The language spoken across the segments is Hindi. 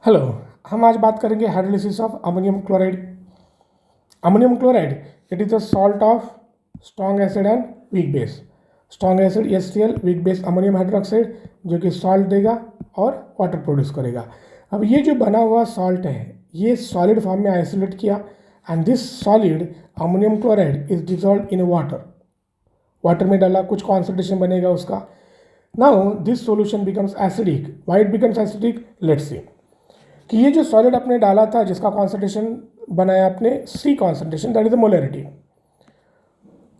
हेलो। हम आज बात करेंगे hydrolysis of ammonium chloride. Ammonium chloride it is the salt of strong acid and weak base. Strong acid HCl, weak base ammonium hydroxide, जो कि सॉल्ट देगा और वाटर प्रोड्यूस करेगा। अब ये जो बना हुआ सॉल्ट है ये सॉलिड फॉर्म में आइसोलेट किया and this solid ammonium chloride is dissolve in water. Water में डाला, कुछ कॉन्सेंट्रेशन बनेगा उसका। Now this solution becomes acidic. Why it becomes acidic, let's see कि ये जो सॉलिड आपने डाला था जिसका कॉन्सेंट्रेशन बनाया आपने C concentration, that is the molarity.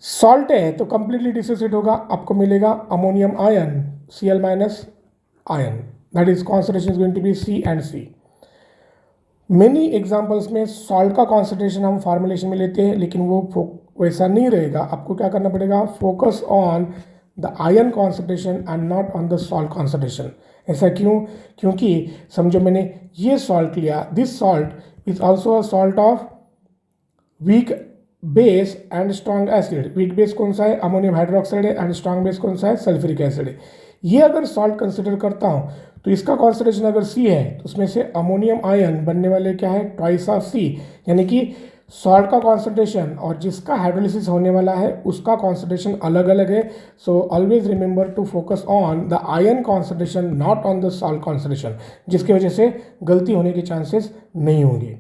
Salt है तो कंप्लीटली डिसोसिएट होगा, आपको मिलेगा ammonium ion Cl minus ion, that is concentration is going to be C and C। Many examples में सॉल्ट का कॉन्सेंट्रेशन हम फॉर्मुलेशन में लेते हैं, लेकिन वो वैसा नहीं रहेगा। आपको क्या करना पड़ेगा, focus on the ion concentration and not on the salt concentration. ऐसा क्यों? क्योंकि समझो मैंने ये सॉल्ट लिया, this salt is also a salt of weak base and strong acid. Weak base कौन सा है, अमोनियम हाइड्रोक्साइड है, एंड स्ट्रॉन्ग बेस कौन सा है, सल्फ्यूरिक एसिड है। ये अगर सॉल्ट कंसिडर करता हूँ तो इसका कॉन्सेंट्रेशन अगर C है तो उसमें से अमोनियम आयन बनने वाले क्या है, ट्वाइस ऑफ C, यानी कि सॉल्ट का कॉन्सेंट्रेशन और जिसका हाइड्रोलिसिस होने वाला है उसका कॉन्सेंट्रेशन अलग अलग है। So always remember to focus on the ion concentration not on the salt concentration, जिसकी वजह से गलती होने के चांसेस नहीं होंगे।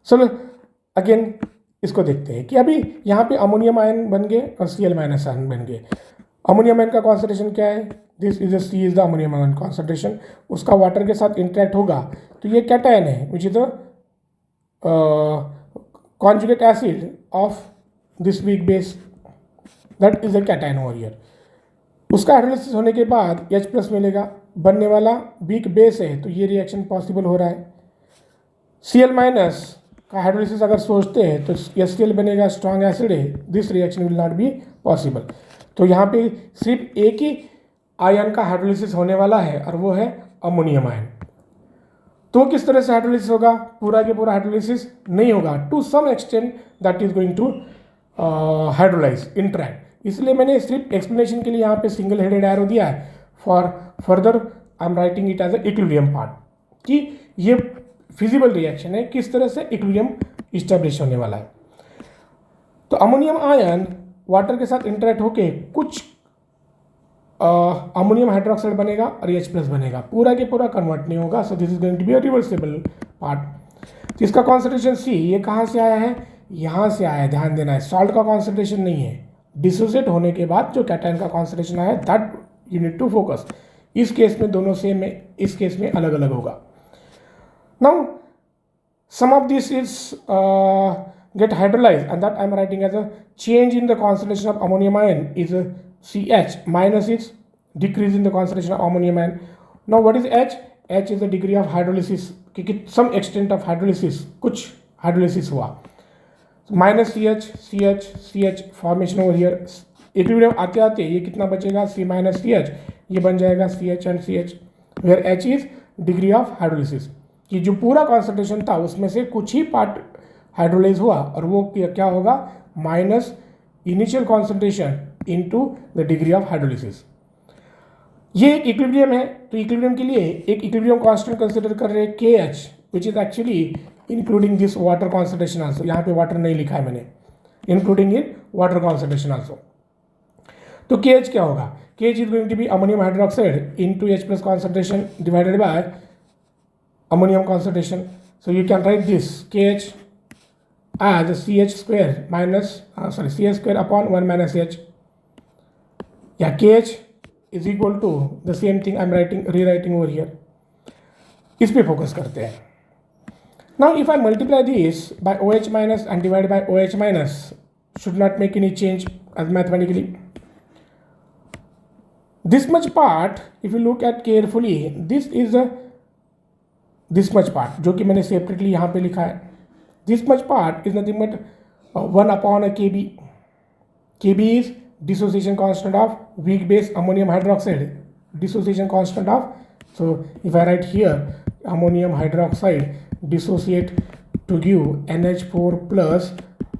चलो अगेन इसको देखते हैं कि अभी यहाँ पे अमोनियम आयन बन गए और Cl माइनस आयन बन गए। अमोनियम आयन का कॉन्सेंट्रेशन क्या है, this is C is the ammonium ion concentration. उसका वाटर के साथ इंटरेक्ट होगा तो ये कैटायन है which is the conjugate acid of this weak base, that is a cation over here। उसका हाइड्रोलिसिस होने के बाद H प्लस मिलेगा, बनने वाला वीक बेस है तो ये रिएक्शन पॉसिबल हो रहा है। Cl माइनस का हाइड्रोलिसिस अगर सोचते हैं तो HCl बनेगा, स्ट्रॉन्ग एसिड है, this reaction will not be possible. तो यहाँ पे सिर्फ एक ही आयन का हाइड्रोलिसिस होने वाला है और वो है अमोनियम आयन। तो किस तरह से हाइड्रोलिसिस होगा, पूरा के पूरा हाइड्रोलिसिस नहीं होगा, to some extent that is going to hydrolyse interact. इसलिए मैंने सिर्फ एक्सप्लेनेशन के लिए यहाँ पे सिंगल हेडेड एरो दिया है। For further I am writing it as a equilibrium part कि ये फिजिबल रिएक्शन है, किस तरह से इक्विलिब्रियम इस्टेब्लिश होने वाला है। तो अमोनियम आयन वाटर के साथ इंटरैक्ट होके कुछ अमोनियम हाइड्रोक्साइड बनेगा और H प्लस बनेगा, पूरा के पूरा कन्वर्ट नहीं होगा। So this is going to be a reversible part. जिसका कॉन्सेंट्रेशन C, ये कहाँ से आया है, यहाँ से आया है, ध्यान देना है। सॉल्ट का कॉन्सेंट्रेशन नहीं है, डिसोसिएट होने के बाद जो कैटायन का कॉन्सेंट्रेशन आया that you need to focus. इस केस में दोनों सेम है, इस केस में अलग अलग होगा। Now some of this is get hydrolyzed and that I am writing as a change in the concentration of ammonium ion is a CH minus its decrease in the concentration of ammonium ion. Now what is H? H is the degree of hydrolysis, कि some extent of hydrolysis, कुछ hydrolysis हुआ। Minus CH formation over here. Equilibrium आते आते ये कितना बचेगा, C माइनस CH, ये बन जाएगा CH and CH, where H is degree of hydrolysis, कि जो पूरा कॉन्सेंट्रेशन था उसमें से कुछ ही पार्ट हाइड्रोलाइज हुआ और वो क्या होगा, minus initial concentration into the degree of hydrolysis. ये एक इक्विलिब्रियम है, तो इक्विलिब्रियम के लिए एक इक्विलिब्रियम कांस्टेंट कंसीडर कर रहे हैं KH, which is actually including this water concentration also. यहाँ पे वाटर नहीं लिखा है मैंने, including in water concentration also. तो KH क्या होगा, KH is going to be ammonium hydroxide into H plus concentration divided by ammonium concentration. So you can write this KH as CH square minus CH square upon 1 minus H. Yeah, KH is equal to the same thing I'm rewriting over here. इस पे फोकस करते हैं। Now if I multiply this by OH minus and divide by OH minus, should not make any change as mathematically. This much part, if you look at carefully, this much part जो कि मैंने सेपरेटली यहाँ पे लिखा है, this much part is nothing but 1 upon a Kb. Kb is dissociation constant of weak base ammonium hydroxide. Dissociation constant of, so if I write here ammonium hydroxide dissociate to give NH4 plus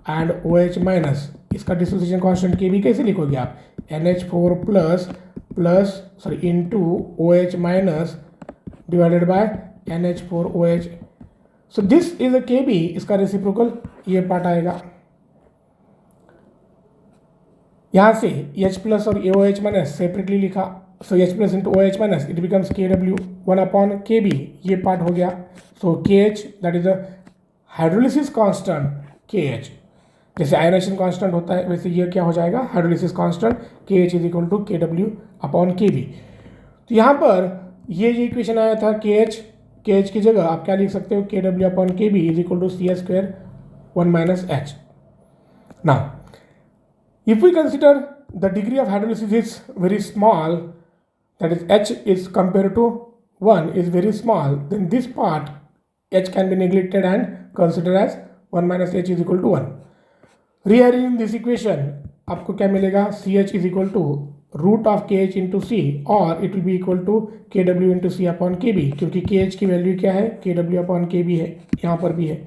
and OH minus, इसका dissociation constant Kb कैसे लिखोगे आप, NH4 plus into OH minus divided by NH4OH. So this is a KB, इसका रेसिप्रोकल ये पार्ट आएगा। यहाँ से H प्लस और OH माइनस सेपरेटली लिखा, so H plus into OH minus it becomes KW 1/KB, ये पार्ट हो गया। So KH that is a hydrolysis constant KH, जैसे आयनेशन कांस्टेंट होता है वैसे ये क्या हो जाएगा, hydrolysis constant KH is equal to KW/KB। तो यहाँ पर ये जो इक्वेशन आया था KH की जगह आप क्या लिख सकते हो, KW/KB is equal to CS² 1 - H। Now if we consider the degree of hydrolysis is very small, that is H is compared to 1 is very small, then this part H can be neglected and considered as 1 - H is equal to 1. Rearranging this equation आपको क्या मिलेगा, CH is equal to root of KH into C, और it will be equal to KW into C/KB, क्योंकि KH की वैल्यू क्या है, KW/KB है, यहाँ पर भी है।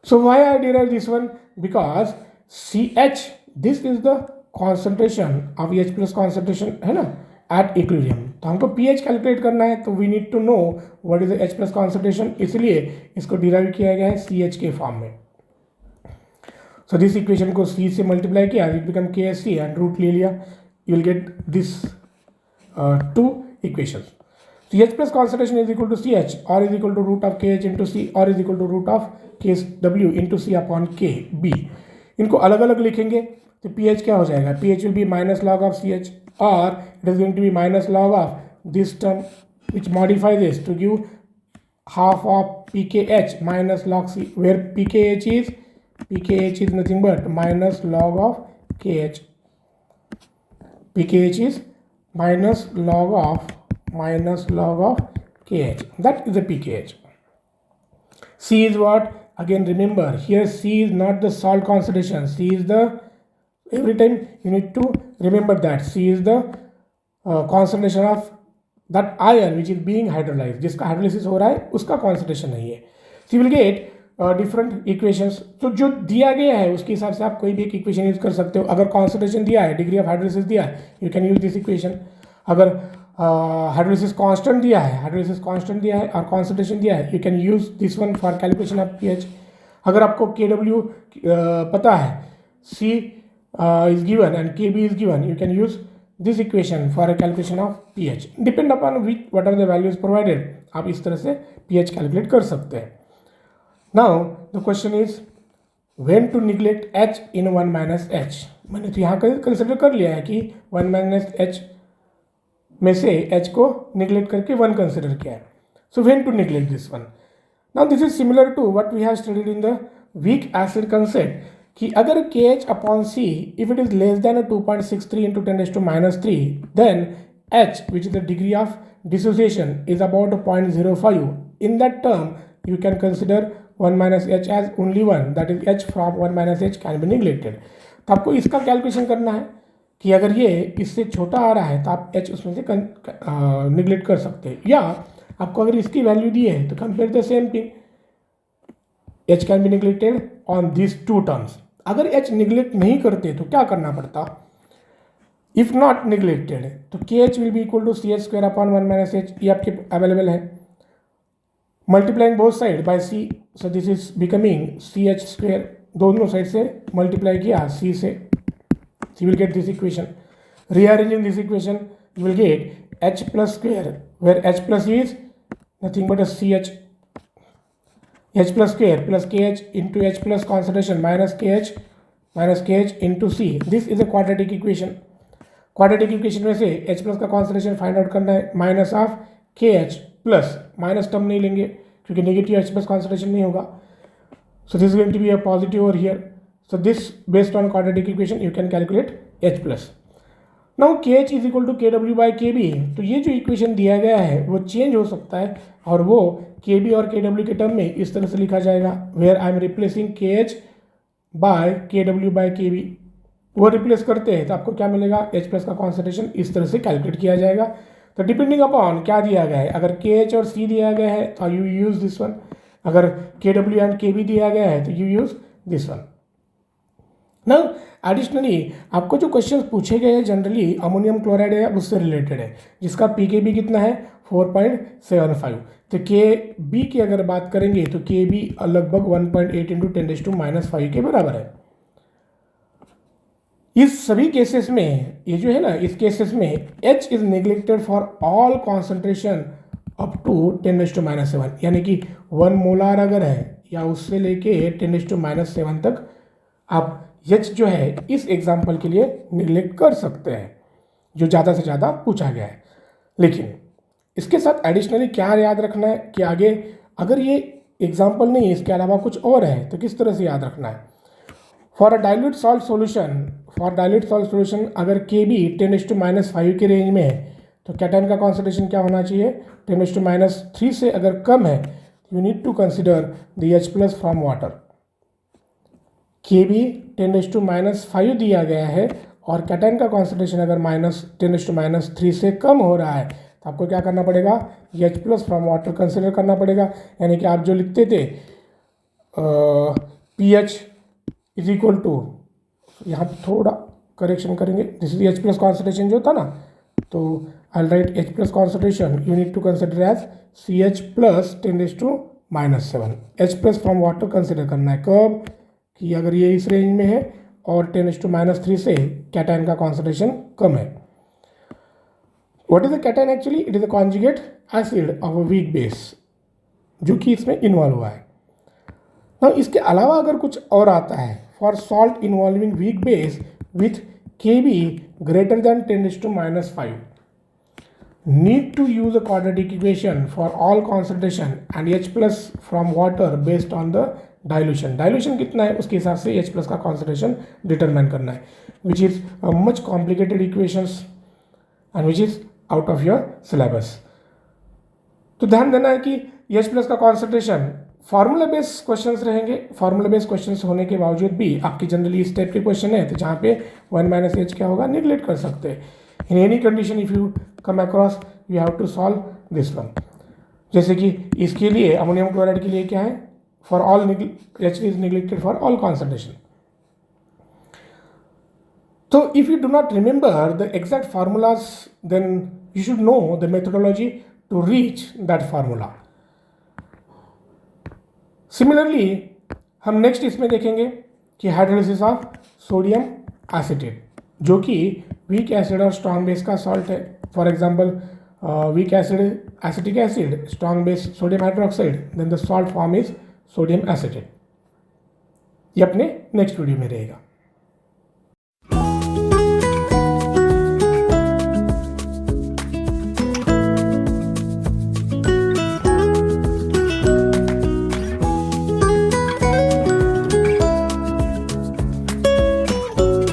So why I derive this one, because CH this is the concentration of H plus concentration है ना एट इक्विलिब्रियम। तो हमको pH कैलकुलेट करना है, तो we need to know what is the H plus concentration, इसलिए इसको डिराइव किया गया है CH के फॉर्म में। सो दिस इक्वेशन को C से मल्टीप्लाई किया, it become KSC and root ले लिया, you will get this two equations. So H plus concentration is equal to CH or is equal to root of KH into C or is equal to root of KW into C/KB। इनको अलग अलग लिखेंगे तो pH क्या हो जाएगा, pH will be minus log of CH or it is going to be minus log of this term which modifies this to give half of pKh minus log C, where pKh is nothing but minus log of KH. pKh is minus log of KH, that is the pKh. C is what? Again remember here C is not the salt concentration, C is the, every time you need to remember that C is the concentration of that ion which is being hydrolyzed, जिसका हाइड्रोलिसिस हो रहा है उसका कॉन्सेंट्रेशन नहीं है। So you will get different equations. तो जो दिया गया है उसके हिसाब से आप कोई भी एक इक्वेशन यूज कर सकते हो। अगर कॉन्सेंट्रेशन दिया है, डिग्री ऑफ हाइड्रोलिसिस दिया है, you can use this equation. अगर हाइड्रोलिसिस कांस्टेंट दिया है और कॉन्सेंट्रेशन दिया है, you can use this one for calculation of pH. अगर आपको KW पता है, C is given and KB is given, you can use this equation for a calculation of pH. Depend upon what are the values provided, आप इस तरह से pH कैलकुलेट कर सकते हैं। Now the question is when to neglect H in 1 - H। मैंने तो यहाँ कंसिडर कर लिया है कि 1 - H में से H को निगलेक्ट करके 1 कंसिडर किया है। So when to neglect this one? Now this is similar to what we have studied in the weak acid concept, कि अगर KH/C if it is less than a 2.63 into 10⁻³ then H, which is the degree of dissociation, is about a 0.05. In that term you can consider 1 - H as only one, that is H from 1 - H can be neglected। तो आपको इसका कैलकुलेशन करना है कि अगर ये इससे छोटा आ रहा है तो आप H उसमें से निगलेक्ट कर सकते हैं, या आपको अगर इसकी वैल्यू दी है तो compare the same thing, H can be neglected on this two terms. अगर H निगलेक्ट नहीं करते तो क्या करना पड़ता, इफ नॉट निगलेक्टेड तो KH will be equal to CH² 1 - H, ये आपके अवेलेबल है। Multiplying both side by C, so this is becoming CH², दोनों साइड से मल्टीप्लाई किया C से, you will get this equation. Rearranging this equation you will get H plus square, where H plus is nothing but a CH, H plus square plus KH into H plus concentration minus KH into C. This is a quadratic equation. Quadratic equation में से H plus का concentration find out करना है, minus of KH plus, minus term नहीं लेंगे क्योंकि negative H plus concentration नहीं होगा, so this is going to be a positive over here. So this based on quadratic equation you can calculate H plus. Now KH is equal to KW/KB। तो ये जो इक्वेशन दिया गया है वो चेंज हो सकता है और वो KB और KW के टर्म में इस तरह से लिखा जाएगा, where I am replacing KH by KW/KB। वो रिप्लेस करते हैं तो आपको क्या मिलेगा, H प्लस का कॉन्सेंट्रेशन इस तरह से कैलकुलेट किया जाएगा। तो डिपेंडिंग अपॉन क्या दिया गया है, अगर KH और C दिया गया है तो यू यूज दिस वन, अगर KW एंड KB दिया गया है तो यू यूज दिस वन। ना एडिशनली आपको जो क्वेश्चन पूछे गए हैं जनरली अमोनियम क्लोराइड है उससे रिलेटेड है, जिसका पीकेबी कितना है 4.75। तो के बी की अगर बात करेंगे तो के बी लगभग 1.8 इंटू 10⁻⁵ के बराबर है। इस सभी केसेस में ये जो है ना, इस केसेस में H is neglected for all concentration up to 10⁻⁷, यानी कि 1 मोलार अगर है या उससे लेके 10⁻⁷ तक आप H जो है इस एग्जाम्पल के लिए निगलेक्ट कर सकते हैं, जो ज़्यादा से ज़्यादा पूछा गया है। लेकिन इसके साथ एडिशनली क्या याद रखना है कि आगे अगर ये एग्जाम्पल नहीं है, इसके अलावा कुछ और है, तो किस तरह से याद रखना है। फॉर डाइल्यूट सॉल्ट सॉल्यूशन अगर के बी 10⁻⁵ के रेंज में है तो कैटायन का कॉन्सेंट्रेशन क्या होना चाहिए 10⁻³ से अगर कम है, you need to consider the H+ from water. K B 10⁻⁵ दिया गया है और कैटायन का कॉन्सेंट्रेशन अगर -10⁻³ से कम हो रहा है तो आपको क्या करना पड़ेगा, H+ फ्रॉम वाटर कंसिडर करना पड़ेगा। यानी कि आप जो लिखते थे pH इज इक्वल टू, यहाँ थोड़ा करेक्शन करेंगे, दिस इज H+ कॉन्सेंट्रेशन जो था ना, तो I write H+ concentration you need to consider as CH+ 10⁻⁷। H+ from water consider करना है कब, कि अगर ये इस रेंज में है और 10⁻³ से कैटायन का कॉन्सेंट्रेशन कम है। What is the cation actually, it is the conjugate acid of a weak base जो कि इसमें इन्वॉल्व हुआ है ना। इसके अलावा अगर कुछ और आता है, for salt involving weak base with Kb greater than 10⁻⁵, need to use a quadratic equation for all concentration and H+ from water based on the dilution। Dilution कितना है उसके हिसाब से H+ का कॉन्सेंट्रेशन डिटरमाइन करना है, which is much complicated equations and which is out of your syllabus. तो ध्यान देना है कि H+ का कॉन्सेंट्रेशन फार्मूला बेस्ड क्वेश्चंस रहेंगे। फार्मूला बेस्ड क्वेश्चंस होने के बावजूद भी आपके जनरली इस टाइप के क्वेश्चन है तो जहाँ पे 1 - H क्या होगा, निगलेक्ट कर सकते हैं। In any condition if you come across you have to solve this one. जैसे कि इसके लिए अमोनियम क्लोराइड के लिए क्या है, for all H is neglected for all concentration. तो if you do not remember the exact formulas then you should know the methodology to reach that formula. Similarly हम नेक्स्ट इसमें देखेंगे कि हाइड्रोलिसिस ऑफ सोडियम एसिटेट, जो कि वीक एसिड और स्ट्रॉन्ग बेस का सॉल्ट है। For example weak acid acetic acid, strong base sodium hydroxide, then the salt form is sodium acetate. ये अपने नेक्स्ट वीडियो में रहेगा।